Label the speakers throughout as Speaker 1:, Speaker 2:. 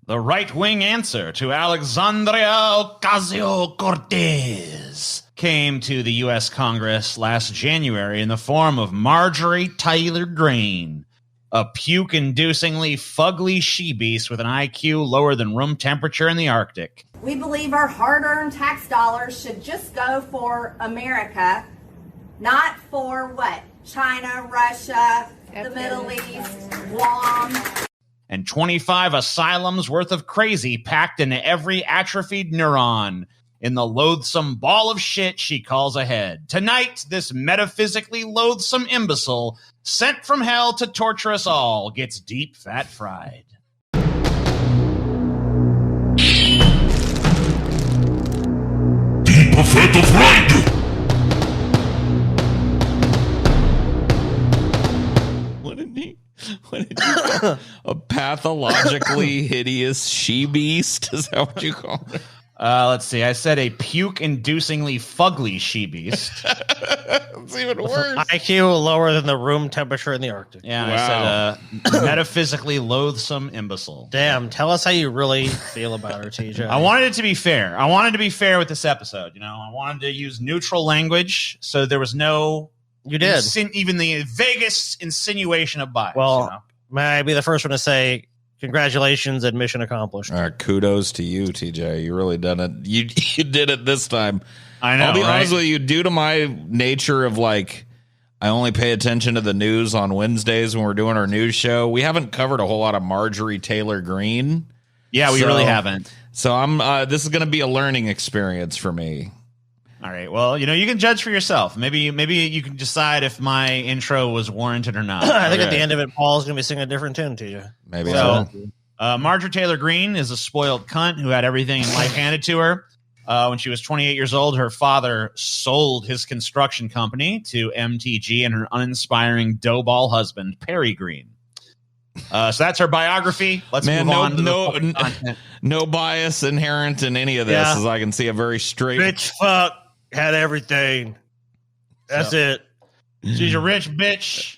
Speaker 1: The right-wing answer to Alexandria Ocasio-Cortez came to the U.S. Congress last January in the form of Marjorie Taylor Greene, a puke-inducingly fugly she-beast with an IQ lower than room temperature in the Arctic.
Speaker 2: We believe our hard-earned tax dollars should just go for America, not for what? China, Russia, the Middle East, Guam.
Speaker 1: And 25 asylums worth of crazy packed into every atrophied neuron in the loathsome ball of shit she calls a head. Tonight, this metaphysically loathsome imbecile sent from hell to torture us all gets deep fat fried.
Speaker 3: Deep fat fried!
Speaker 4: A pathologically hideous she-beast? Is that what you call it?
Speaker 1: Let's see. I said a puke-inducingly fugly she-beast.
Speaker 4: It's even worse.
Speaker 5: IQ lower than the room temperature in the Arctic.
Speaker 1: Yeah,
Speaker 4: Wow.
Speaker 1: I said metaphysically loathsome imbecile.
Speaker 5: Damn, tell us how you really feel about her, TJ.
Speaker 1: I wanted it to be fair. I wanted to be fair with this episode. You know, I wanted to use neutral language, so there was no...
Speaker 5: You did.
Speaker 1: Even the vaguest insinuation of bias.
Speaker 5: Well,
Speaker 1: you know?
Speaker 5: may I be the first one to say congratulations and mission accomplished.
Speaker 4: Kudos to you, TJ. You really done it. You did it this time.
Speaker 1: I know.
Speaker 4: I'll be
Speaker 1: right?
Speaker 4: honest with you. Due to my nature of like, I only pay attention to the news on Wednesdays when we're doing our news show. We haven't covered a whole lot of Marjorie Taylor Greene.
Speaker 1: Yeah, we really haven't.
Speaker 4: So I'm. This is going to be a learning experience for me.
Speaker 1: All right. Well, you know, you can judge for yourself. Maybe you can decide if my intro was warranted or not.
Speaker 5: I think at the end of it, Paul's going to be singing a different tune to you.
Speaker 4: Maybe
Speaker 1: so. Marjorie Taylor Greene is a spoiled cunt who had everything in life handed to her. When she was 28 years old, her father sold his construction company to MTG and her uninspiring doughball husband, Perry Greene. So that's her biography. Let's move on to the content.
Speaker 4: No bias inherent in any of this, as I can see a very straight...
Speaker 5: Bitch fuck had everything. That's it.
Speaker 1: She's a rich bitch.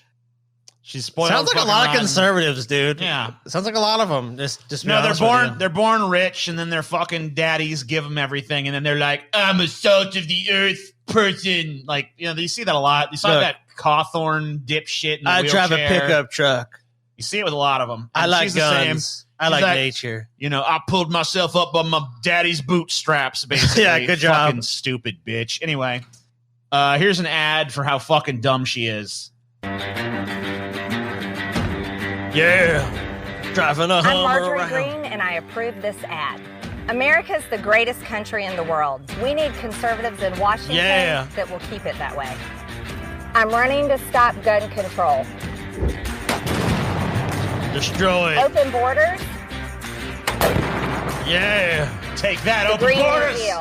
Speaker 1: She's spoiled.
Speaker 5: Sounds like a lot of conservatives, dude.
Speaker 1: Yeah.
Speaker 5: Sounds like a lot of them. Just
Speaker 1: no, they're born rich, and then their fucking daddies give them everything, and then they're like, I'm a salt of the earth person. Like, you know, you see that a lot. You saw that Cawthorn dipshit in the
Speaker 5: I
Speaker 1: wheelchair.
Speaker 5: drive a pickup truck.
Speaker 1: You see it with a lot of them.
Speaker 5: I like
Speaker 1: she's
Speaker 5: guns. I like nature.
Speaker 1: You know, I pulled myself up on my daddy's bootstraps, basically.
Speaker 5: Yeah, good job.
Speaker 1: Fucking stupid bitch. Anyway, here's an ad for how fucking dumb she is.
Speaker 5: Yeah. Driving a Hummer
Speaker 2: I'm Marjorie
Speaker 5: around.
Speaker 2: Greene, and I approve this ad. America's the greatest country in the world. We need conservatives in Washington that will keep it that way. I'm running to stop gun control.
Speaker 5: Destroy it.
Speaker 2: Open borders.
Speaker 5: Yeah.
Speaker 1: Take that,
Speaker 2: The
Speaker 1: open
Speaker 2: Green New
Speaker 1: borders.
Speaker 2: Deal.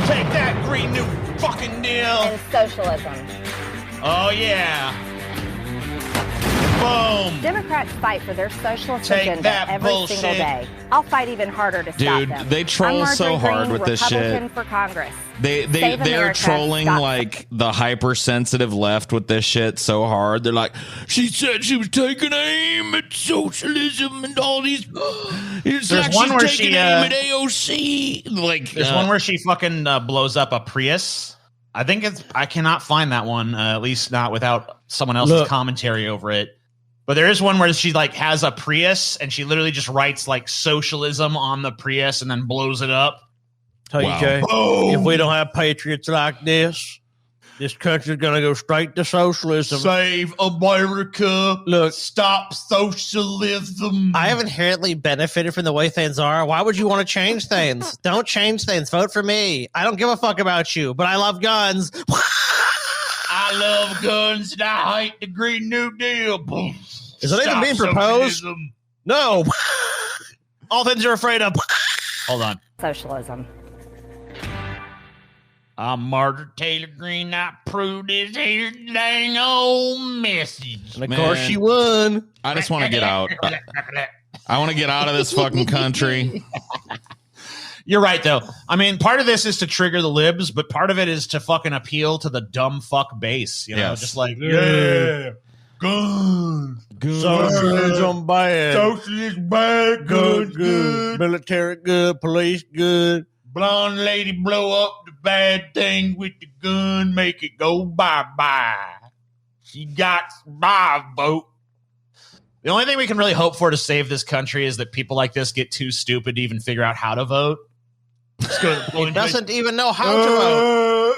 Speaker 1: Take that, Green New fucking deal.
Speaker 2: And socialism.
Speaker 1: Oh, yeah. Boom.
Speaker 2: Democrats fight for their socialist
Speaker 1: Take
Speaker 2: agenda
Speaker 1: that
Speaker 2: every
Speaker 1: bullshit.
Speaker 2: single day. I'll fight even harder to stop them.
Speaker 4: Dude, they troll
Speaker 2: I'm
Speaker 4: so
Speaker 2: Marjorie
Speaker 4: hard
Speaker 2: Greene,
Speaker 4: with this
Speaker 2: Republican
Speaker 4: shit.
Speaker 2: for Congress.
Speaker 4: They're
Speaker 2: America,
Speaker 4: trolling
Speaker 2: stop.
Speaker 4: like the hypersensitive left with this shit so hard. They're like, she said she was taking aim at socialism and all these. It's
Speaker 1: There's
Speaker 4: like
Speaker 1: one
Speaker 4: she's
Speaker 1: where
Speaker 4: taking
Speaker 1: she,
Speaker 4: aim at AOC. Like,
Speaker 1: There's one where she fucking blows up a Prius. I think I cannot find that one, at least not without someone else's commentary over it. But there is one where she like has a Prius and she literally just writes like socialism on the Prius and then blows it up.
Speaker 5: Tell you, Jay, if we don't have patriots like this country's going to go straight to socialism.
Speaker 1: Save America.
Speaker 5: Look,
Speaker 1: stop socialism.
Speaker 5: I have inherently benefited from the way things are. Why would you want to change things? Don't change things. Vote for me. I don't give a fuck about you, but I love guns.
Speaker 1: I love guns and I hate the Green New Deal.
Speaker 5: Is that even being proposed?
Speaker 1: Socialism.
Speaker 5: No. All things you're afraid of.
Speaker 1: Hold on.
Speaker 2: Socialism.
Speaker 1: I'm Marjorie Taylor Greene. I proved this here dang old message.
Speaker 5: And of course she won.
Speaker 4: I just want to get out. I want to get out of this fucking country.
Speaker 1: You're right, though. I mean, part of this is to trigger the libs, but part of it is to fucking appeal to the dumb fuck base. You know, just like, yeah, guns.
Speaker 4: good.
Speaker 5: Socialism bad.
Speaker 1: Socialist bad, good.
Speaker 5: Military good. Police good.
Speaker 1: Blonde lady blow up the bad thing with the gun, make it go bye-bye. She got my vote. The only thing we can really hope for to save this country is that people like this get too stupid to even figure out how to vote.
Speaker 5: He doesn't even know how to vote.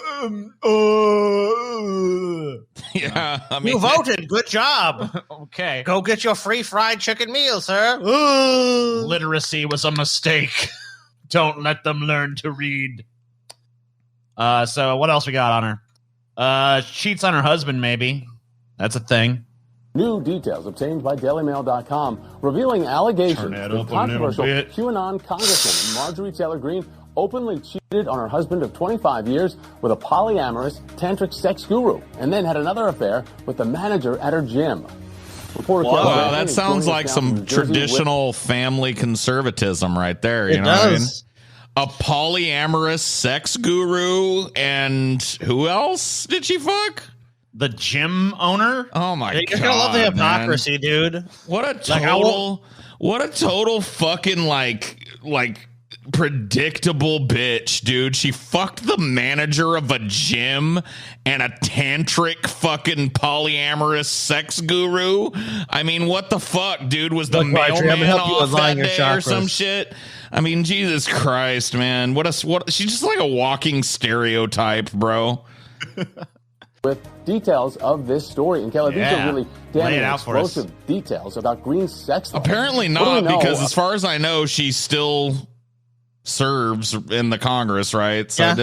Speaker 4: Yeah, I mean,
Speaker 5: you voted. Good job.
Speaker 1: Okay.
Speaker 5: Go get your free fried chicken meal, sir.
Speaker 1: Literacy was a mistake. Don't let them learn to read. So what else we got on her? Cheats on her husband, maybe. That's a thing.
Speaker 3: New details obtained by DailyMail.com revealing allegations that controversial QAnon Congresswoman Marjorie Taylor Greene openly cheated on her husband of 25 years with a polyamorous tantric sex guru and then had another affair with the manager at her gym.
Speaker 4: Wow, that sounds like some traditional family conservatism right there. You know what I mean? A polyamorous sex guru, and who else did she fuck?
Speaker 1: The gym owner?
Speaker 4: Oh my god!
Speaker 5: You're gonna love the hypocrisy,
Speaker 4: man.
Speaker 5: dude.
Speaker 4: What a total fucking like predictable bitch, dude. She fucked the manager of a gym and a tantric fucking polyamorous sex guru. I mean, what the fuck, dude? Was the mailman off that day or some shit? I mean, Jesus Christ, man. What she's just like a walking stereotype, bro.
Speaker 3: With details of this story. And Kelly, these are really damning explosive details about Greene's sex life.
Speaker 4: Apparently not, because as far as I know, she still serves in the Congress, right? So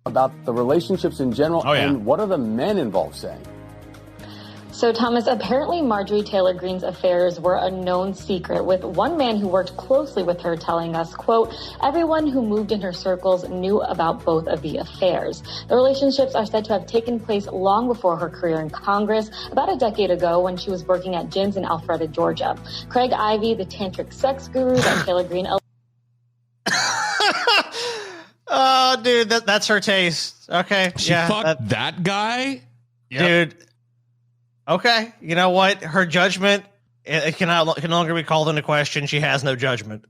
Speaker 3: about the relationships in general, and what are the men involved saying?
Speaker 6: So, Thomas, apparently Marjorie Taylor Greene's affairs were a known secret, with one man who worked closely with her telling us, quote, everyone who moved in her circles knew about both of the affairs. The relationships are said to have taken place long before her career in Congress, about a decade ago when she was working at gyms in Alpharetta, Georgia. Craig Ivey, the tantric sex guru that Taylor Greene...
Speaker 5: Oh, dude, that's her taste. Okay.
Speaker 4: She fucked that guy?
Speaker 5: Yep. Dude. Okay, you know what? Her judgment it can no longer be called into question. She has no judgment.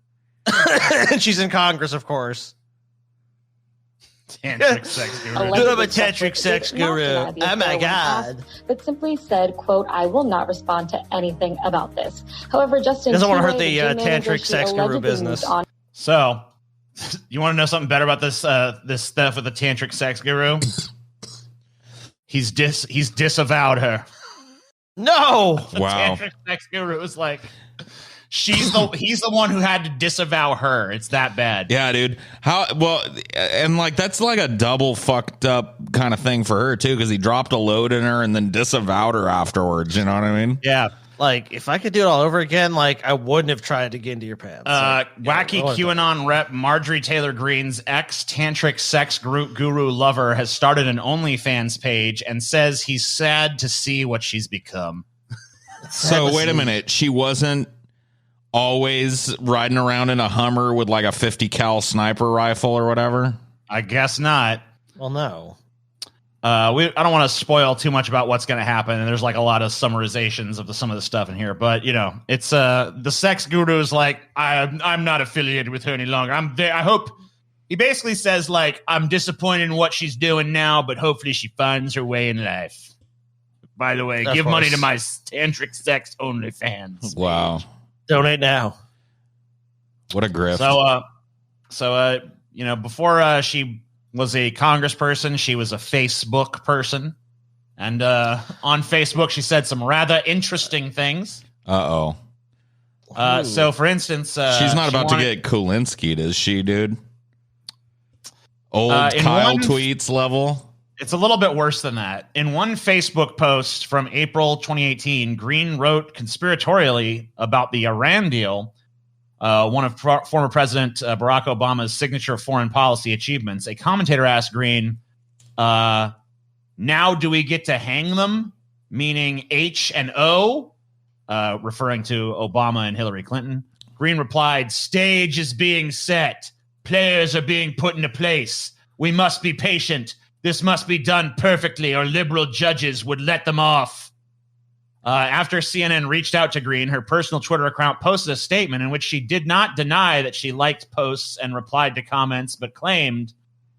Speaker 5: And she's in Congress, of course.
Speaker 1: Tantric sex guru.
Speaker 5: A tantric sex guru. Oh my god!
Speaker 6: But simply said, "quote I will not respond to anything about this." However, Justin
Speaker 5: doesn't want to hurt the tantric sex guru business.
Speaker 1: So, you want to know something better about this this stuff with the tantric sex guru? He's disavowed her.
Speaker 5: No.
Speaker 4: Wow.
Speaker 1: Tantric sex guru was like, he's the one who had to disavow her. It's that bad.
Speaker 4: Yeah, dude. And like that's like a double fucked up kind of thing for her too, because he dropped a load in her and then disavowed her afterwards. You know what I mean?
Speaker 5: Yeah. Like if I could do it all over again, like I wouldn't have tried to get into your pants.
Speaker 1: Wacky QAnon rep Marjorie Taylor Greene's ex-tantric sex guru lover has started an OnlyFans page and says he's sad to see what she's become.
Speaker 4: So wait a minute. She wasn't always riding around in a Hummer with like a 50 cal sniper rifle or whatever?
Speaker 1: I guess not.
Speaker 5: Well, no.
Speaker 1: I don't want to spoil too much about what's going to happen, and there's like a lot of summarizations of some of the stuff in here. But you know, it's the sex guru is like, I'm not affiliated with her any longer. I hope he basically says like, I'm disappointed in what she's doing now, but hopefully she finds her way in life. By the way, give money to my tantric sex OnlyFans.
Speaker 4: Wow,
Speaker 5: donate now.
Speaker 4: What a grift.
Speaker 1: So you know, before she was a congressperson, she was a Facebook person, and on Facebook she said some rather interesting things.
Speaker 4: So
Speaker 1: for instance,
Speaker 4: she's not about to get Kulinski'd, is she, dude? Old Kyle tweets level.
Speaker 1: It's a little bit worse than that. In one Facebook post from April 2018, Greene wrote conspiratorially about the Iran deal, one of former President Barack Obama's signature foreign policy achievements. A commentator asked Greene, now do we get to hang them? Meaning H and O, referring to Obama and Hillary Clinton. Greene replied, stage is being set. Players are being put into place. We must be patient. This must be done perfectly or liberal judges would let them off. After CNN reached out to Greene, her personal Twitter account posted a statement in which she did not deny that she liked posts and replied to comments, but claimed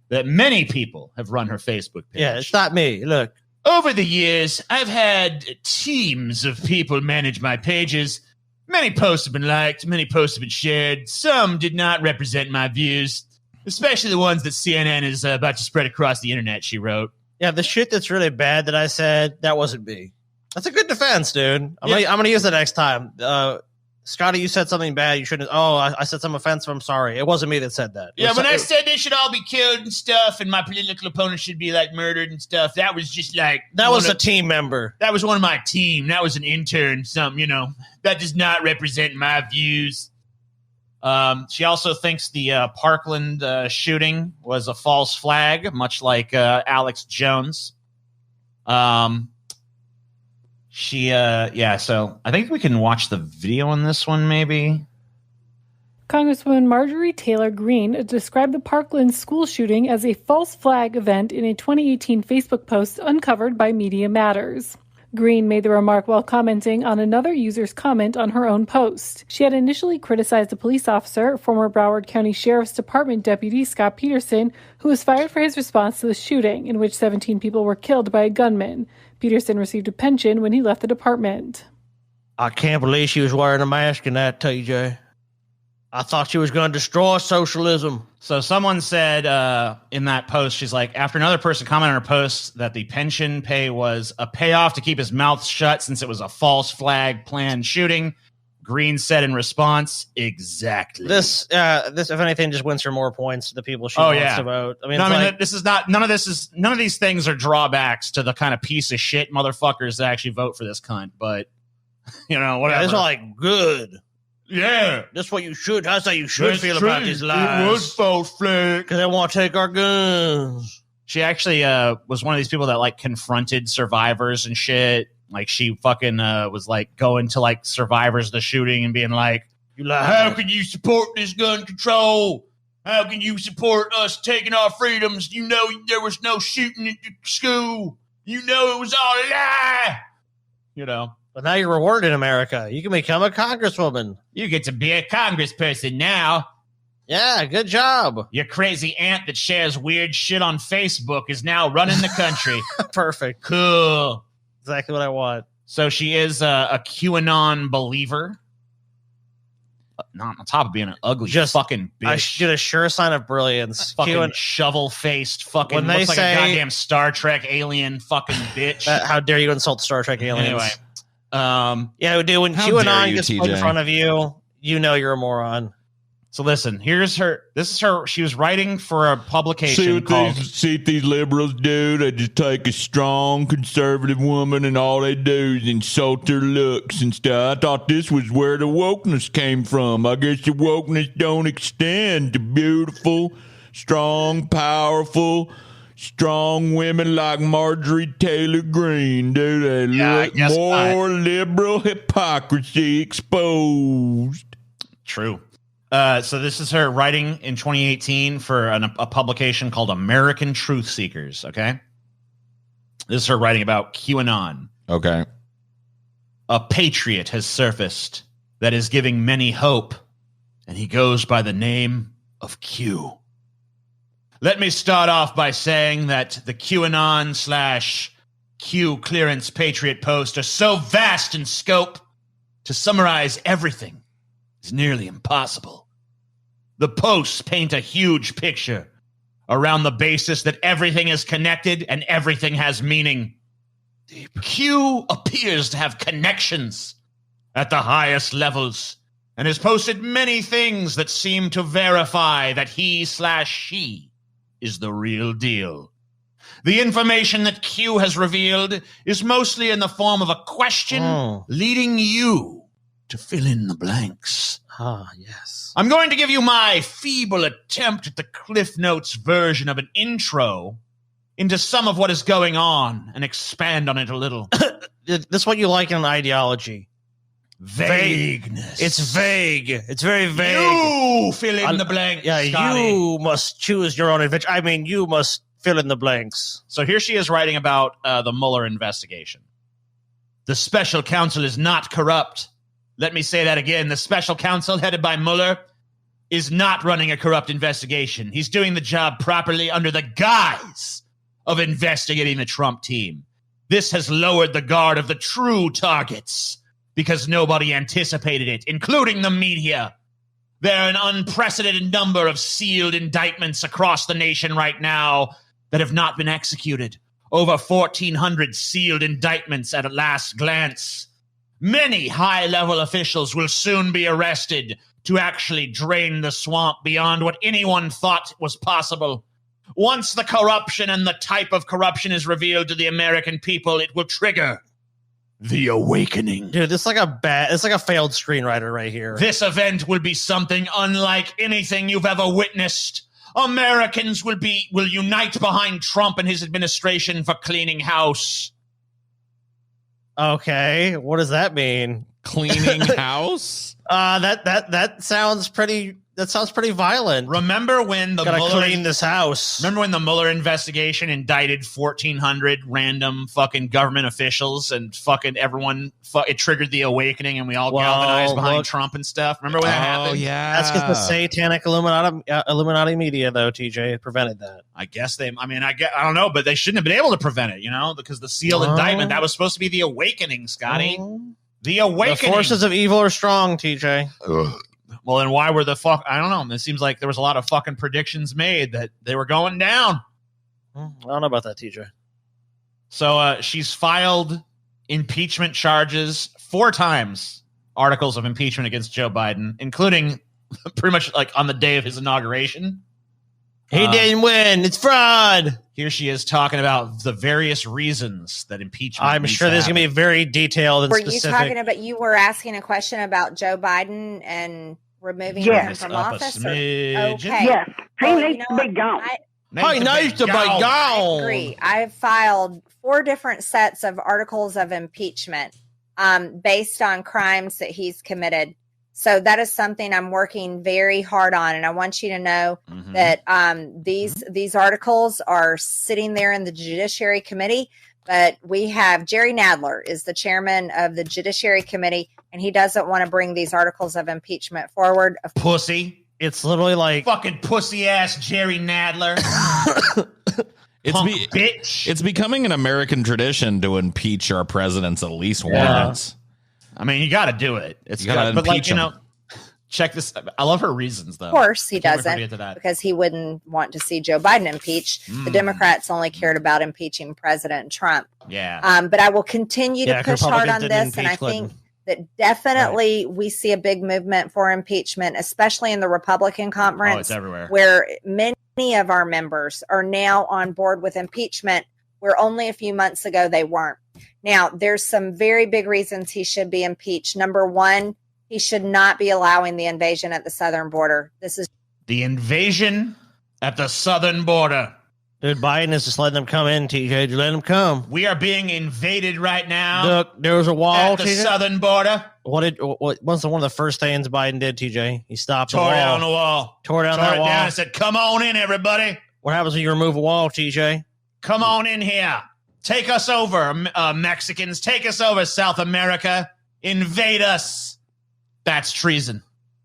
Speaker 1: that many people have run her Facebook page.
Speaker 5: Yeah, it's not me. Look.
Speaker 1: Over the years, I've had teams of people manage my pages. Many posts have been liked, many posts have been shared. Some did not represent my views, especially the ones that CNN is about to spread across the internet, she wrote.
Speaker 5: Yeah, the shit that's really bad that I said, that wasn't me. That's a good defense, dude. I'm gonna use that next time. Scotty, you said something bad. You shouldn't. Oh, I said some offensive. I'm sorry. It wasn't me that said that.
Speaker 1: I said they should all be killed and stuff, and my political opponents should be like murdered and stuff, that was just like
Speaker 5: that was a team member.
Speaker 1: That was one of my team. That was an intern. Something, that does not represent my views. She also thinks the Parkland shooting was a false flag, much like Alex Jones. So I think we can watch the video on this one, maybe.
Speaker 7: Congresswoman Marjorie Taylor Greene described the Parkland school shooting as a false flag event in a 2018 Facebook post uncovered by Media Matters. Greene made the remark while commenting on another user's comment on her own post. She had initially criticized a police officer, former Broward County Sheriff's Department Deputy Scott Peterson, who was fired for his response to the shooting, in which 17 people were killed by a gunman. Peterson received a pension when he left the department.
Speaker 5: I can't believe she was wearing a mask in that, TJ. I thought she was going to destroy socialism.
Speaker 1: So someone said in that post, she's like, after another person commented on her post that the pension pay was a payoff to keep his mouth shut since it was a false flag planned shooting, Greene said in response, exactly.
Speaker 5: This, if anything, just wins her more points to the people she wants to vote. I mean,
Speaker 1: this is not. None of these things are drawbacks to the kind of piece of shit motherfuckers that actually vote for this cunt. But whatever.
Speaker 5: Yeah, it's like good.
Speaker 1: Yeah,
Speaker 5: that's what you should. That's how you should feel about these lies.
Speaker 1: It was false flag
Speaker 5: because they want to take our guns.
Speaker 1: She actually was one of these people that like confronted survivors and shit. Like she fucking was like going to like survivors of the shooting and being like, how can you support this gun control? How can you support us taking our freedoms? There was no shooting at the school. It was all a lie.
Speaker 5: But now you're rewarded in America. You can become a congresswoman.
Speaker 1: You get to be a congressperson now.
Speaker 5: Yeah, good job.
Speaker 1: Your crazy aunt that shares weird shit on Facebook is now running the country.
Speaker 5: Perfect.
Speaker 1: Cool.
Speaker 5: Exactly what I want.
Speaker 1: So she is a QAnon believer. Not on top of being an ugly fucking bitch.
Speaker 5: I did a sure sign of brilliance.
Speaker 1: Fucking shovel-faced fucking when looks like a goddamn Star Trek alien fucking bitch.
Speaker 5: How dare you insult Star Trek aliens?
Speaker 1: Anyway.
Speaker 5: Dude, when QAnon gets put in front of you, you're a moron.
Speaker 1: So listen, this is her. She was writing for a publication called...
Speaker 8: See what these liberals do? They just take a strong conservative woman and all they do is insult her looks and stuff. I thought this was where the wokeness came from. I guess the wokeness don't extend to beautiful, strong, powerful, strong women like Marjorie Taylor Greene. Do they look more liberal hypocrisy exposed?
Speaker 1: True. So this is her writing in 2018 for a publication called American Truth Seekers, okay? This is her writing about QAnon.
Speaker 8: Okay.
Speaker 1: A patriot has surfaced that is giving many hope, and he goes by the name of Q. Let me start off by saying that the QAnon/Q clearance patriot post are so vast in scope, to summarize everything is nearly impossible. The posts paint a huge picture around the basis that everything is connected and everything has meaning. Q appears to have connections at the highest levels and has posted many things that seem to verify that he/she is the real deal. The information that Q has revealed is mostly in the form of a question leading you to fill in the blanks.
Speaker 5: Ah, yes.
Speaker 1: I'm going to give you my feeble attempt at the Cliff Notes version of an intro into some of what is going on and expand on it a little.
Speaker 5: This is what you like in an ideology.
Speaker 1: Vagueness.
Speaker 5: It's vague. It's very vague.
Speaker 1: You fill in the blanks,
Speaker 5: Yeah,
Speaker 1: Scotty.
Speaker 5: You must choose your own adventure. I mean, you must fill in the blanks.
Speaker 1: So here she is writing about the Mueller investigation. The special counsel is not corrupt. Let me say that again. The special counsel headed by Mueller is not running a corrupt investigation. He's doing the job properly under the guise of investigating the Trump team. This has lowered the guard of the true targets because nobody anticipated it, including the media. There are an unprecedented number of sealed indictments across the nation right now that have not been executed. Over 1,400 sealed indictments at a last glance. Many high-level officials will soon be arrested to actually drain the swamp beyond what anyone thought was possible. Once the corruption and the type of corruption is revealed to the American people, it will trigger the awakening.
Speaker 5: Dude, it's like a failed screenwriter right here.
Speaker 1: This event will be something unlike anything you've ever witnessed. Americans will unite behind Trump and his administration for cleaning house.
Speaker 5: Okay, what does that mean?
Speaker 4: Cleaning house?
Speaker 5: That sounds pretty violent.
Speaker 1: Remember when the
Speaker 5: Gotta clean this house?
Speaker 1: Remember when the Mueller investigation indicted 1,400 random fucking government officials and fucking everyone? It triggered the awakening, and we all galvanized behind Trump and stuff. Remember when that happened?
Speaker 4: Oh yeah,
Speaker 5: that's because the satanic Illuminati media, though. TJ prevented that.
Speaker 1: I guess I don't know, but they shouldn't have been able to prevent it, because the sealed indictment, that was supposed to be the awakening, Scotty. The awakening.
Speaker 5: The forces of evil are strong, TJ.
Speaker 1: Well, then why were I don't know. It seems like there was a lot of fucking predictions made that they were going down.
Speaker 5: I don't know about that, TJ.
Speaker 1: So she's filed impeachment charges 4 times, articles of impeachment against Joe Biden, including pretty much like on the day of his inauguration.
Speaker 5: He didn't win. It's fraud.
Speaker 1: Here she is talking about the various reasons that impeachment.
Speaker 5: I'm sure there's going to be very detailed and specific.
Speaker 2: You were asking a question about Joe Biden and removing him from office? Okay.
Speaker 9: Yes. He needs to be gone.
Speaker 5: He needs to be gone.
Speaker 2: I agree. I've filed 4 different sets of articles of impeachment based on crimes that he's committed. So that is something I'm working very hard on. And I want you to know that these articles are sitting there in the Judiciary Committee. But we have Jerry Nadler is the chairman of the Judiciary Committee, and he doesn't want to bring these articles of impeachment forward.
Speaker 1: Pussy.
Speaker 5: It's literally like
Speaker 1: fucking pussy ass Jerry Nadler. Bitch.
Speaker 4: It's becoming an American tradition to impeach our presidents at least once.
Speaker 1: I mean, you got to do it. It's got, but like check this. I love her reasons, though.
Speaker 2: Of course, he doesn't, because he wouldn't want to see Joe Biden impeached. The Democrats only cared about impeaching President Trump.
Speaker 1: Yeah.
Speaker 2: But I will continue to push hard on this, and I think that definitely we see a big movement for impeachment, especially in the Republican conference.
Speaker 1: Oh, it's everywhere.
Speaker 2: Where many of our members are now on board with impeachment, where only a few months ago they weren't. Now, there's some very big reasons he should be impeached. Number 1, he should not be allowing the invasion at the southern border. This is
Speaker 1: the invasion at the southern border.
Speaker 5: Dude, Biden is just letting them come in, TJ. Just let them come.
Speaker 1: We are being invaded right now.
Speaker 5: Look, there was a wall
Speaker 1: at the southern border.
Speaker 5: What's one of the first things Biden did, TJ? He stopped
Speaker 1: Tore down the wall.
Speaker 5: Tore down that wall.
Speaker 1: Down and said, "Come on in, everybody."
Speaker 5: What happens when you remove a wall, TJ?
Speaker 1: Come on in here. Take us over, Mexicans. Take us over, South America. Invade us. That's treason.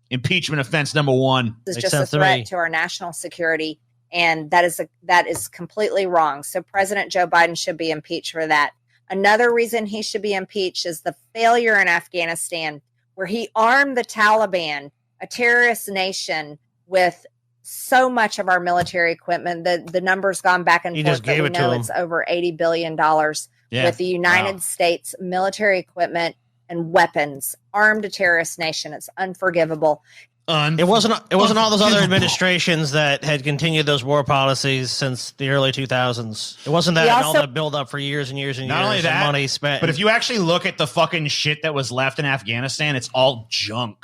Speaker 1: Impeachment offense number 1.
Speaker 2: This is just a threat to our national security, and that is completely wrong. So President Joe Biden should be impeached for that. Another reason he should be impeached is the failure in Afghanistan, where he armed the Taliban, a terrorist nation, with so much of our military equipment. The number's gone back and forth, but we know it's over $80 billion with the United States military equipment and weapons, armed a terrorist nation. It's unforgivable.
Speaker 5: It wasn't all those other administrations that had continued those war policies since the early 2000s. It wasn't that all that build up for years and years and
Speaker 1: not
Speaker 5: years
Speaker 1: only that,
Speaker 5: of money spent.
Speaker 1: But if you actually look at the fucking shit that was left in Afghanistan, it's all junk.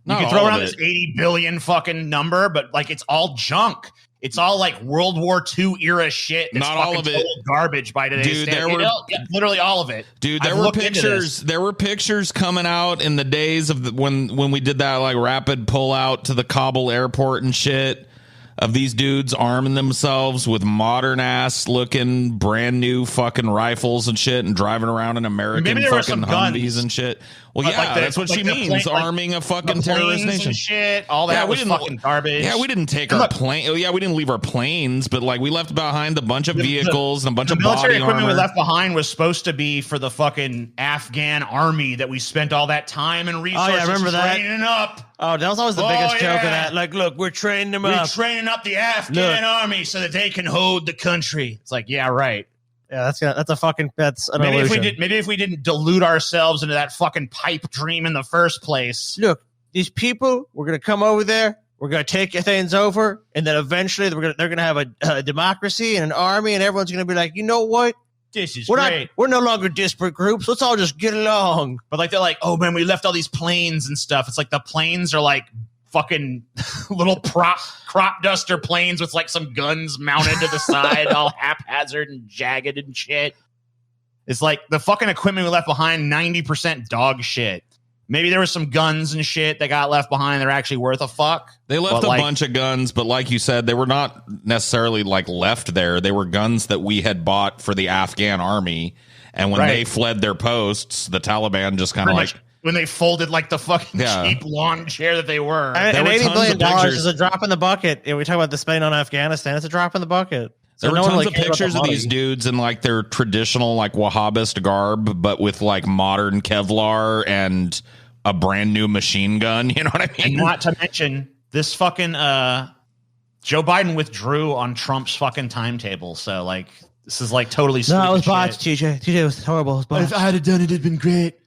Speaker 1: You can throw around this 80 billion fucking number, but like it's all junk. It's all like World War II era shit. It's
Speaker 4: not all of it.
Speaker 1: Garbage by today's standard. Literally all of it.
Speaker 4: Dude, there were pictures. There were pictures coming out in the days of when we did that like rapid pull out to the Kabul airport and shit. of these dudes arming themselves with modern ass looking brand new fucking rifles and shit and driving around in American fucking Humvees and shit. Well, yeah, like that's what she means. Arming a fucking terrorist nation.
Speaker 1: And shit. All that was fucking garbage.
Speaker 4: Yeah, we didn't take our plane. Oh, yeah, we didn't leave our planes, but like we left behind a bunch of vehicles and a bunch of
Speaker 1: military
Speaker 4: body
Speaker 1: equipment
Speaker 4: armor.
Speaker 1: we left behind was supposed to be for the fucking Afghan army that we spent all that time and resources training up.
Speaker 5: Oh, that was always the biggest joke of that. Like, look, we're training them up.
Speaker 1: We're training up the Afghan army so that they can hold the country. It's like, yeah, right.
Speaker 5: Yeah, that's an
Speaker 1: maybe
Speaker 5: illusion.
Speaker 1: If we didn't delude ourselves into that fucking pipe dream in the first place.
Speaker 5: Look, these people, we're gonna come over there. We're gonna take things over, and then eventually they're gonna have a democracy and an army, and everyone's gonna be like, you know what?
Speaker 1: This is
Speaker 5: great. We're no longer disparate groups. Let's all just get along.
Speaker 1: But like they're like, oh man, we left all these planes and stuff. It's like the planes are like fucking little crop duster planes with like some guns mounted to the side, all haphazard and jagged and shit. It's like the fucking equipment we left behind, 90% dog shit. Maybe there was some guns and shit that got left behind. They're actually worth a fuck.
Speaker 4: They left a bunch of guns, but like you said, they were not necessarily like left there. They were guns that we had bought for the Afghan army. And when they fled their posts, the Taliban just kind of like...
Speaker 1: When they folded like the fucking cheap lawn chair that they were.
Speaker 5: And $80 billion is a drop in the bucket. And we talk about the spending on Afghanistan. It's a drop in the bucket.
Speaker 4: There were tons of pictures of these dudes in like their traditional like Wahhabist garb, but with like modern Kevlar and a brand new machine gun. You know what I mean?
Speaker 1: And not to mention this fucking Joe Biden withdrew on Trump's fucking timetable. So like this is like totally stupid.
Speaker 5: No, it was botched, TJ. TJ was horrible. It was
Speaker 1: if I had done it, it'd been great.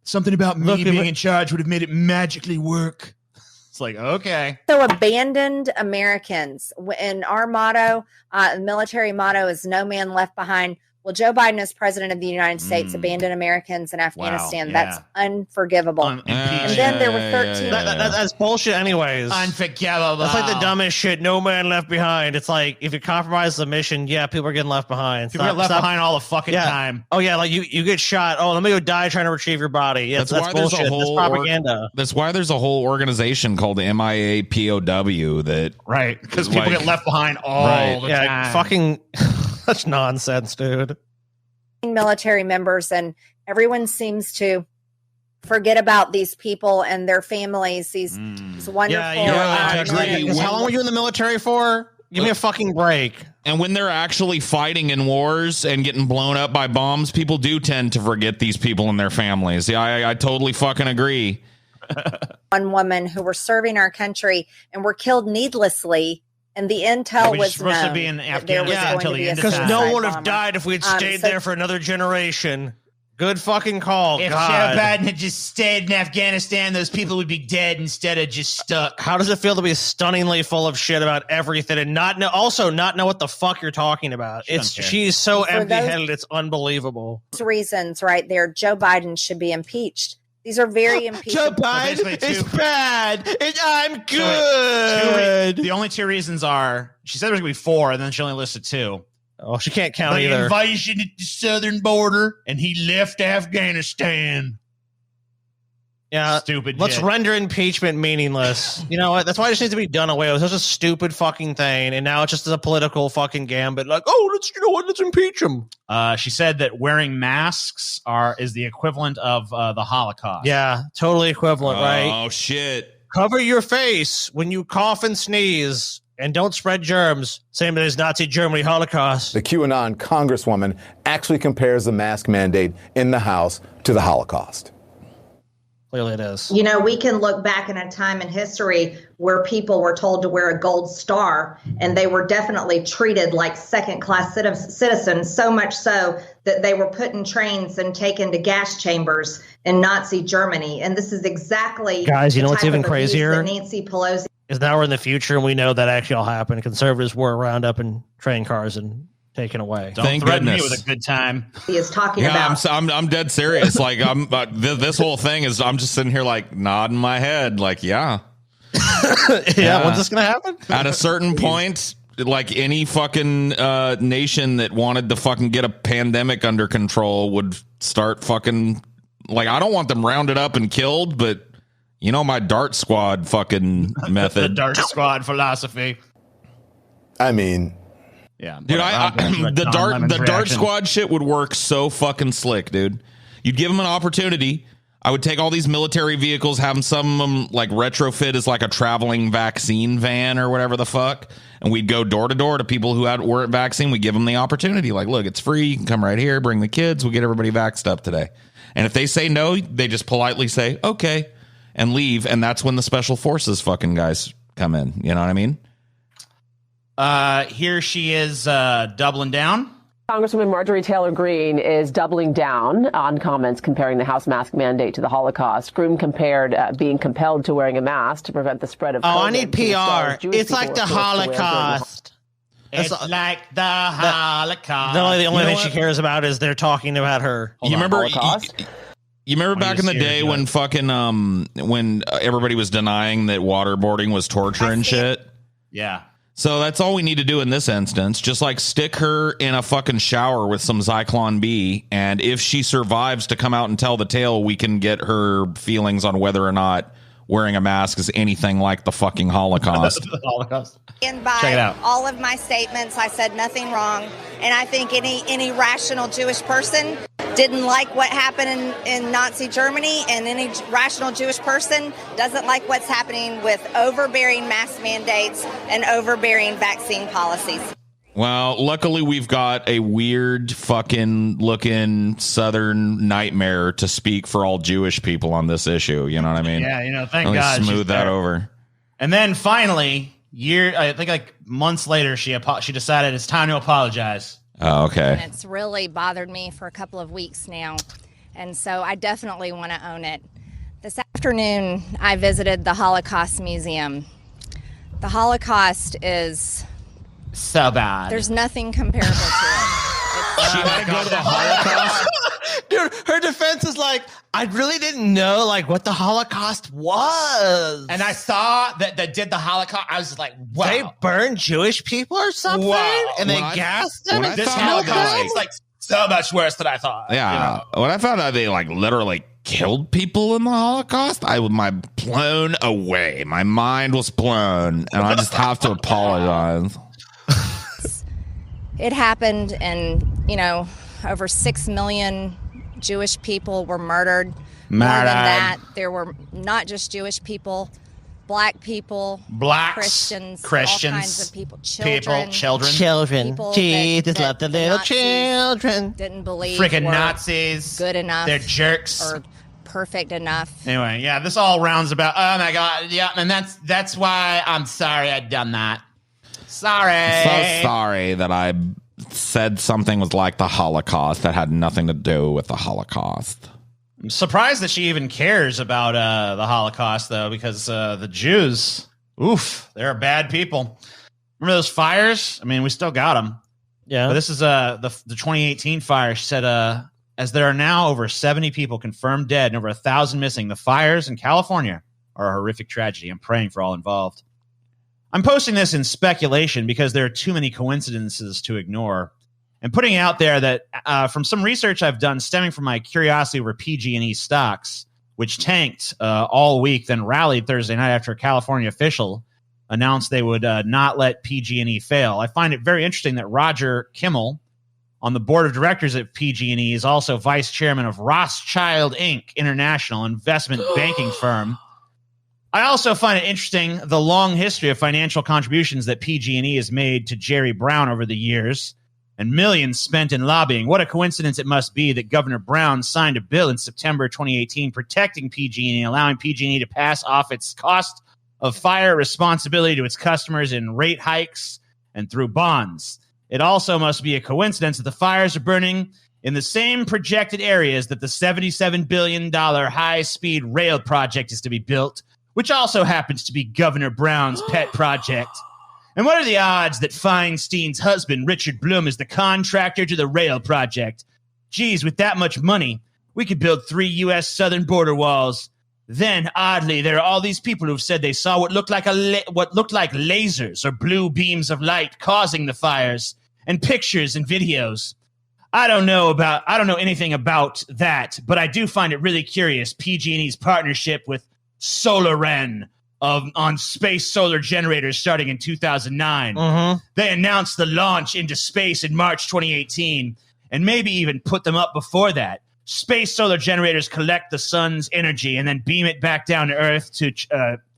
Speaker 1: Something about me being in charge would have made it magically work. It's like, okay.
Speaker 2: So abandoned Americans. In our motto, the military motto is no man left behind. Well, Joe Biden is president of the United States, abandoned Americans in Afghanistan.
Speaker 1: Wow,
Speaker 2: That's unforgivable. And then there were 13.
Speaker 5: That's bullshit anyways.
Speaker 1: Unforgivable.
Speaker 5: That's like the dumbest shit. No man left behind. It's like, if you compromise the mission, people are getting left behind.
Speaker 1: People get left behind all the fucking time.
Speaker 5: Oh, yeah, like you get shot. Oh, let me go die trying to retrieve your body. Yeah, that's why bullshit. There's a whole that's propaganda.
Speaker 4: That's why there's a whole organization called MIA-POW that...
Speaker 1: Right, because people get left behind all the time.
Speaker 5: Fucking... Such nonsense, dude.
Speaker 2: Military members, and everyone seems to forget about these people and their families. These wonderful.
Speaker 5: How long were you in the military for? Give me a fucking break.
Speaker 4: And when they're actually fighting in wars and getting blown up by bombs, people do tend to forget these people and their families. Yeah, I totally fucking agree.
Speaker 2: One woman who were serving our country and were killed needlessly. And the intel was
Speaker 1: supposed to be in Afghanistan until the end.
Speaker 5: Because no one would have died if we had stayed there for another generation. Good fucking call.
Speaker 1: If Joe Biden had just stayed in Afghanistan, those people would be dead instead of just stuck.
Speaker 5: How does it feel to be stunningly full of shit about everything and not know what the fuck you're talking about? She's so empty-headed, it's unbelievable.
Speaker 2: Those reasons right there, Joe Biden should be impeached. These are very impeachable.
Speaker 5: Joe Biden is bad, and I'm good.
Speaker 1: The only two reasons are, she said there was going to be four, and then she only listed two.
Speaker 5: Oh, she can't count
Speaker 1: the
Speaker 5: either.
Speaker 1: Invasion at the southern border, and he left Afghanistan.
Speaker 5: Yeah,
Speaker 1: stupid.
Speaker 5: Let's render impeachment meaningless. You know what? That's why it just needs to be done away with. It's such a stupid fucking thing, and now it's just a political fucking gambit. Like, oh, let's impeach him.
Speaker 1: She said that wearing masks is the equivalent of the Holocaust.
Speaker 5: Yeah, totally equivalent, right?
Speaker 4: Oh shit!
Speaker 5: Cover your face when you cough and sneeze, and don't spread germs. Same as Nazi Germany Holocaust.
Speaker 3: The QAnon congresswoman actually compares the mask mandate in the House to the Holocaust.
Speaker 5: Clearly it is.
Speaker 10: You know, we can look back in a time in history where people were told to wear a gold star, and they were definitely treated like second-class citizens, so much so that they were put in trains and taken to gas chambers in Nazi Germany. And this is exactly
Speaker 5: guys, you know what's even crazier?
Speaker 10: Nancy Pelosi
Speaker 5: is now we're in the future, and we know that actually all happened. Conservatives were round up in train cars and taken away.
Speaker 1: Don't threaten me with a good time.
Speaker 10: He is talking about.
Speaker 4: I'm dead serious. Like this whole thing is. I'm just sitting here like nodding my head. Like yeah.
Speaker 5: When's this gonna happen?
Speaker 4: At a certain point, like any fucking nation that wanted to fucking get a pandemic under control would start fucking. Like I don't want them rounded up and killed, but you know my Dart Squad fucking method.
Speaker 1: The Dart Squad philosophy.
Speaker 11: I mean,
Speaker 1: yeah,
Speaker 4: dude, the Dart Squad shit would work so fucking slick, dude. You'd give them an opportunity. I would take all these military vehicles, have some of them like retrofit as like a traveling vaccine van or whatever the fuck, and we'd go door to door to people who weren't vaccinated. We give them the opportunity, like, look, it's free. You can come right here, bring the kids. We'll get everybody vaxxed up today. And if they say no, they just politely say okay and leave. And that's when the special forces fucking guys come in. You know what I mean?
Speaker 1: Here she is doubling down.
Speaker 12: Congresswoman Marjorie Taylor Greene is doubling down on comments comparing the House mask mandate to the Holocaust. Greene compared being compelled to wearing a mask to prevent the spread of COVID.
Speaker 5: I need PR. It's like the Holocaust.
Speaker 1: It's like the Holocaust.
Speaker 5: The only thing she cares about is they're talking about her.
Speaker 4: You remember back in the day when fucking when everybody was denying that waterboarding was torture and shit?
Speaker 1: Yeah.
Speaker 4: So that's all we need to do in this instance. Just like stick her in a fucking shower with some Zyklon B. And if she survives to come out and tell the tale, we can get her feelings on whether or not wearing a mask is anything like the fucking Holocaust.
Speaker 2: And by all of my statements, I said nothing wrong. And I think any rational Jewish person didn't like what happened in Nazi Germany, and any rational Jewish person doesn't like what's happening with overbearing mask mandates and overbearing vaccine policies.
Speaker 4: Well, luckily we've got a weird fucking looking Southern nightmare to speak for all Jewish people on this issue. You know what I mean?
Speaker 1: Yeah, thank God.
Speaker 4: Smooth that over.
Speaker 1: And then finally, I think like months later, she decided it's time to apologize.
Speaker 4: Oh, okay.
Speaker 2: And it's really bothered me for a couple of weeks now. And so I definitely want to own it. This afternoon, I visited the Holocaust Museum. The Holocaust is
Speaker 1: so bad.
Speaker 2: There's nothing comparable to it.
Speaker 4: She had to go to the Holocaust.
Speaker 5: Dude, her defense is like, I really didn't know like what the Holocaust was.
Speaker 1: And I saw that they did the Holocaust. I was like, wow.
Speaker 5: They burned Jewish people or something?
Speaker 1: Wow.
Speaker 5: And they gassed them?
Speaker 1: This Holocaust is like so much worse than I thought.
Speaker 4: Yeah. You know? When I found out they like literally killed people in the Holocaust, I was blown away. My mind was blown. And I just have to apologize.
Speaker 2: It happened, and, over 6 million Jewish people were murdered. More than that, there were not just Jewish people, black people,
Speaker 1: blacks,
Speaker 2: Christians, all kinds of people, children.
Speaker 5: People Jesus loved the little children.
Speaker 2: Didn't believe
Speaker 1: freaking Nazis.
Speaker 2: Good enough.
Speaker 1: They're jerks.
Speaker 2: Or perfect enough.
Speaker 1: Anyway, yeah, this all rounds about. Oh my God, yeah, and that's why I'm sorry I'd done that. Sorry.
Speaker 4: I'm so sorry that I said something was like the Holocaust that had nothing to do with the Holocaust.
Speaker 1: I'm surprised that she even cares about the Holocaust, though, because the Jews, they're bad people. Remember those fires? I mean, we still got them.
Speaker 5: Yeah.
Speaker 1: But this is the 2018 fire. She said, as there are now over 70 people confirmed dead and over 1,000 missing, the fires in California are a horrific tragedy. I'm praying for all involved. I'm posting this in speculation because there are too many coincidences to ignore. And putting out there that from some research I've done stemming from my curiosity over PG&E stocks, which tanked all week, then rallied Thursday night after a California official announced they would not let PG&E fail. I find it very interesting that Roger Kimmel on the board of directors at PG&E is also vice chairman of Rothschild Inc., international investment banking firm. I also find it interesting the long history of financial contributions that PG&E has made to Jerry Brown over the years and millions spent in lobbying. What a coincidence it must be that Governor Brown signed a bill in September 2018 protecting PG&E, allowing PG&E to pass off its cost of fire responsibility to its customers in rate hikes and through bonds. It also must be a coincidence that the fires are burning in the same projected areas that the $77 billion high-speed rail project is to be built, which also happens to be Governor Brown's pet project. And what are the odds that Feinstein's husband, Richard Bloom, is the contractor to the rail project? Geez, with that much money, we could build 3 U.S. southern border walls. Then, oddly, there are all these people who've said they saw what looked like lasers or blue beams of light causing the fires, and pictures and videos. I don't know anything about that, but I do find it really curious. PG&E's partnership with SolarEn, on space solar generators starting in 2009. They announced the launch into space in March 2018, and maybe even put them up before that. Space solar generators collect the sun's energy and then beam it back down to Earth to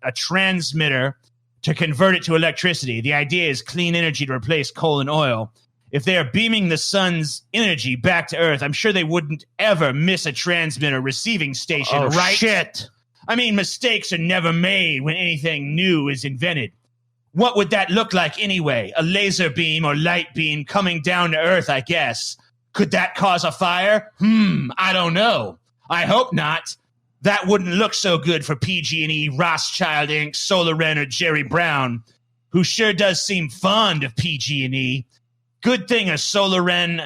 Speaker 1: a transmitter to convert it to electricity. The idea is clean energy to replace coal and oil. If they are beaming the sun's energy back to Earth, I'm sure they wouldn't ever miss a transmitter receiving station, right?
Speaker 5: Shit.
Speaker 1: I mean, mistakes are never made when anything new is invented. What would that look like anyway? A laser beam or light beam coming down to Earth, I guess. Could that cause a fire? I don't know. I hope not. That wouldn't look so good for PG&E, Rothschild Inc., Solar Ren, or Jerry Brown, who sure does seem fond of PG&E. Good thing for Solar Ren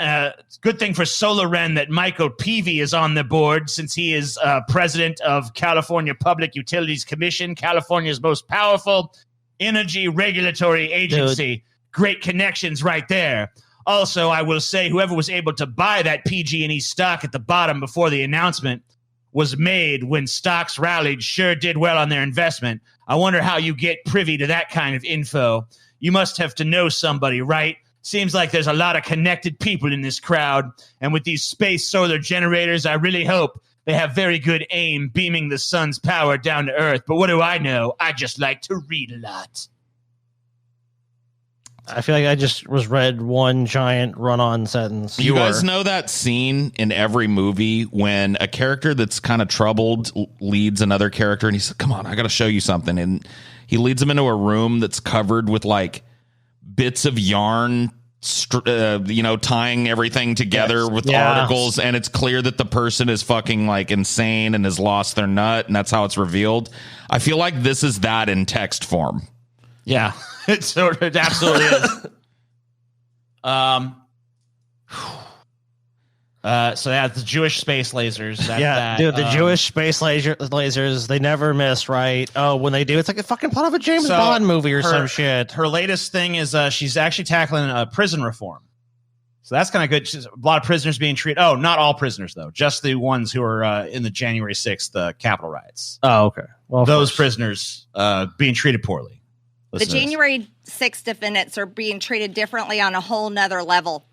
Speaker 1: that Michael Peavy is on the board, since he is president of California Public Utilities Commission, California's most powerful energy regulatory agency. Dude. Great connections right there. Also, I will say whoever was able to buy that PG&E stock at the bottom before the announcement was made when stocks rallied sure did well on their investment. I wonder how you get privy to that kind of info. You must have to know somebody, right? Seems like there's a lot of connected people in this crowd. And with these space solar generators, I really hope they have very good aim beaming the sun's power down to Earth. But what do I know? I just like to read a lot.
Speaker 5: I feel like I just read one giant run-on sentence.
Speaker 4: You guys know that scene in every movie when a character that's kind of troubled leads another character, and he says, "Come on, I got to show you something." And he leads them into a room that's covered with like bits of yarn, tying everything together with articles, and it's clear that the person is fucking like insane and has lost their nut, and that's how it's revealed. I feel like this is that in text form.
Speaker 1: Yeah. It absolutely is. So the Jewish space lasers.
Speaker 5: The Jewish space lasers, they never miss, right? Oh, when they do, it's like a fucking part of a James Bond movie or some shit.
Speaker 1: Her latest thing is she's actually tackling prison reform. So that's kind of good. She's, a lot of prisoners being treated. Oh, not all prisoners, though. Just the ones who are in the January 6th Capitol riots.
Speaker 5: Oh, okay. Well,
Speaker 1: those prisoners being treated poorly.
Speaker 2: The January 6th defendants are being treated differently on a whole nother level.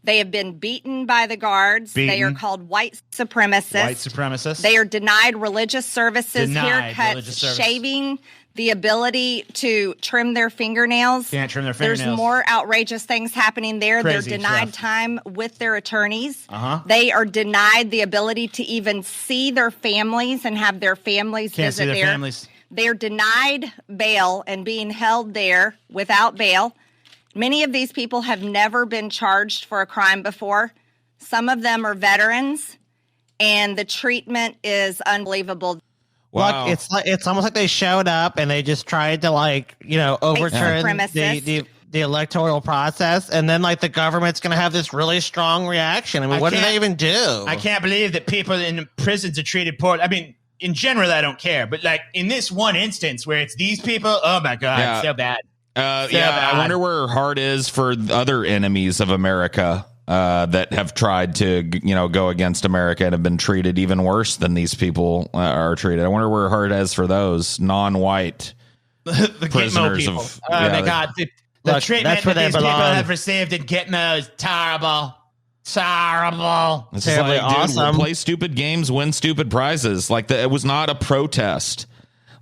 Speaker 2: They have been beaten by the guards. They are called white supremacists. They are denied religious services, haircuts, shaving, the ability to trim their fingernails.
Speaker 1: Can't trim their fingernails.
Speaker 2: There's more outrageous things happening there.
Speaker 1: Crazy
Speaker 2: They're denied
Speaker 1: stuff.
Speaker 2: time with their attorneys. They are denied the ability to even see their families and have their families
Speaker 1: Can't
Speaker 2: visit
Speaker 1: see their
Speaker 2: there.
Speaker 1: families.
Speaker 2: They're denied bail and being held there without bail. Many of these people have never been charged for a crime before. Some of them are veterans, and the treatment is unbelievable.
Speaker 5: Wow. Look, it's almost like they showed up and they just tried to overturn the electoral process, and then the government's going to have this really strong reaction. I mean, what do they even do?
Speaker 1: I can't believe that people in prisons are treated poorly. I mean, in general, I don't care, but in this one instance where it's these people, oh my God, it's so bad.
Speaker 4: I wonder where her heart is for other enemies of America that have tried to, go against America and have been treated even worse than these people are treated. I wonder where her heart is for those non-white
Speaker 1: the
Speaker 4: prisoners
Speaker 1: Gitmo people.
Speaker 4: of.
Speaker 1: My God, the treatment that these people have received in Gitmo is terrible. Terrible.
Speaker 4: This is awesome. Dude, play stupid games, win stupid prizes. It was not a protest.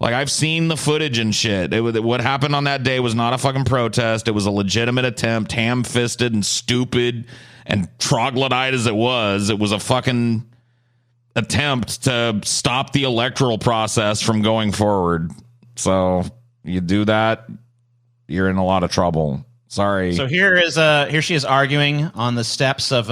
Speaker 4: I've seen the footage and shit. What happened on that day was not a fucking protest. It was a legitimate attempt, ham-fisted and stupid and troglodyte as it was. It was a fucking attempt to stop the electoral process from going forward. So you do that, you're in a lot of trouble. Sorry.
Speaker 1: So here she is arguing on the steps of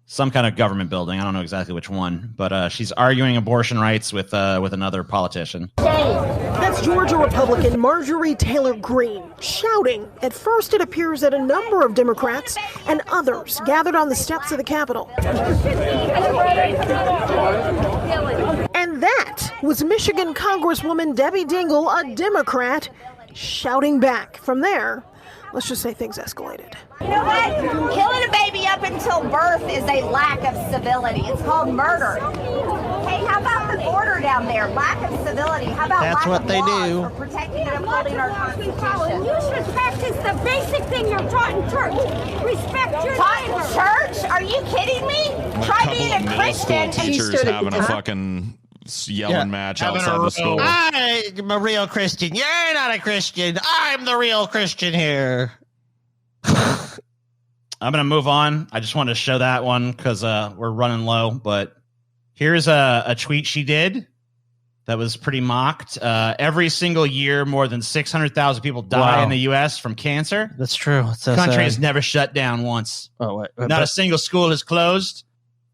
Speaker 1: some kind of government building. I don't know exactly which one, but she's arguing abortion rights with another politician.
Speaker 11: That's Georgia Republican Marjorie Taylor Greene shouting. At first, it appears that a number of Democrats and others gathered on the steps of the Capitol. And that was Michigan Congresswoman Debbie Dingell, a Democrat, shouting back. From there, let's just say things escalated.
Speaker 13: You know what? Killing a baby up until birth is a lack of civility. It's called murder. Hey, how about the border down down there. Lack of civility. How about
Speaker 5: That's
Speaker 13: lack
Speaker 5: what
Speaker 13: of
Speaker 5: they
Speaker 13: laws
Speaker 5: do.
Speaker 13: for protecting and upholding our Constitution?
Speaker 14: You should practice the basic thing you're taught in church. Respect your
Speaker 13: Taught in
Speaker 14: neighbor.
Speaker 13: church? Are you kidding me? Try being a Christian.
Speaker 4: Teachers having a fucking yelling match outside the school.
Speaker 5: I'm a real Christian. You're not a Christian. I'm the real Christian here.
Speaker 1: I'm going to move on. I just wanted to show that one because we're running low. But here's a tweet she did that was pretty mocked. Every single year, more than 600,000 people die in the U.S. from cancer.
Speaker 5: That's true.
Speaker 1: The country has never shut down once.
Speaker 5: Oh, wait.
Speaker 1: Not a single school is closed.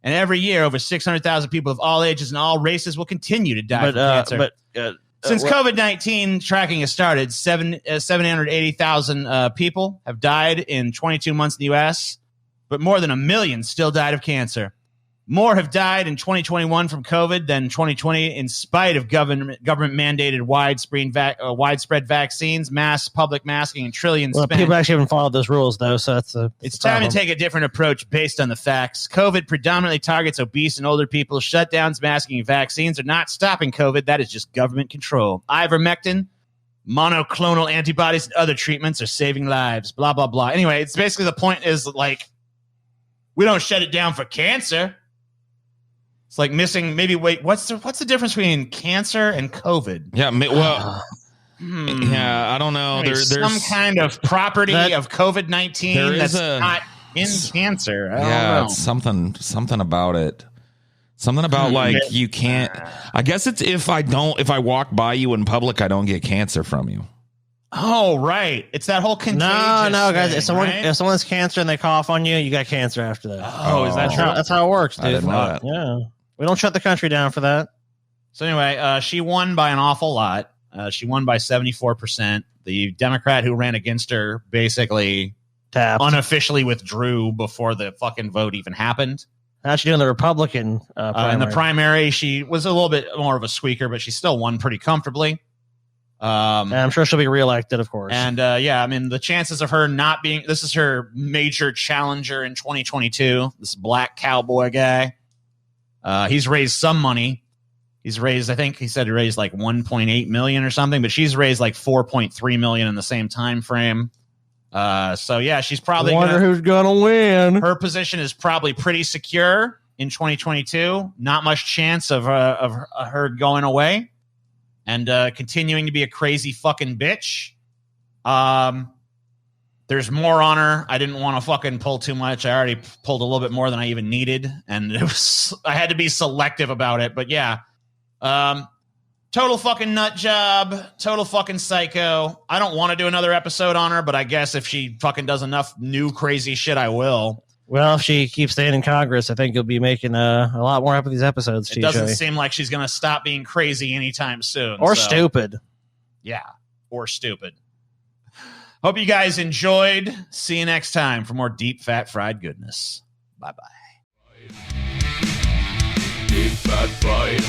Speaker 1: And every year, over 600,000 people of all ages and all races will continue to die from cancer. Since COVID-19 tracking has started, 780,000 people have died in 22 months in the U.S., but more than 1 million still died of cancer. More have died in 2021 from COVID than 2020 in spite of government-mandated widespread vaccines, mass public masking, and trillions spent.
Speaker 5: People actually haven't followed those rules, though, so
Speaker 1: it's time to take a different approach based on the facts. COVID predominantly targets obese and older people. Shutdowns, masking, and vaccines are not stopping COVID. That is just government control. Ivermectin, monoclonal antibodies, and other treatments are saving lives. Blah, blah, blah. Anyway, it's basically the point is, like, we don't shut it down for cancer. It's like missing. Maybe what's the difference between cancer and COVID?
Speaker 4: Yeah, well, yeah, I don't know.
Speaker 1: There's some kind of property of COVID-19 that's not in cancer. I don't know.
Speaker 4: It's something about it. Something about like you can't. I guess it's if I walk by you in public, I don't get cancer from you.
Speaker 1: Oh, right. It's that whole contagious
Speaker 5: No, guys.
Speaker 1: thing,
Speaker 5: If someone
Speaker 1: right?
Speaker 5: has cancer and they cough on you, you got cancer after that.
Speaker 1: Oh, is that true?
Speaker 5: That's how it works, dude.
Speaker 4: I didn't know that.
Speaker 5: Yeah. We don't shut the country down for that.
Speaker 1: So anyway, she won by an awful lot. She won by 74%. The Democrat who ran against her basically unofficially withdrew before the fucking vote even happened.
Speaker 5: How's she doing the Republican primary?
Speaker 1: In the primary, she was a little bit more of a squeaker, but she still won pretty comfortably.
Speaker 5: And I'm sure she'll be reelected, of course.
Speaker 1: And yeah, I mean, the chances of her not being, this is her major challenger in 2022, this black cowboy guy. He's raised some money. He's raised, I think he said he raised like 1.8 million or something, but she's raised like 4.3 million in the same time frame. So yeah, she's probably
Speaker 5: who's gonna win.
Speaker 1: Her position is probably pretty secure in 2022. Not much chance of her going away and continuing to be a crazy fucking bitch. There's more on her. I didn't want to fucking pull too much. I already pulled a little bit more than I even needed, and I had to be selective about it. But yeah, total fucking nut job, total fucking psycho. I don't want to do another episode on her, but I guess if she fucking does enough new crazy shit, I will.
Speaker 5: Well, if she keeps staying in Congress, I think you'll be making a lot more of these episodes.
Speaker 1: It doesn't seem like she's going to stop being crazy anytime soon.
Speaker 5: Or stupid.
Speaker 1: Yeah, or stupid. Hope you guys enjoyed. See you next time for more deep, fat, fried goodness. Bye-bye.
Speaker 8: Deep, fat, fried.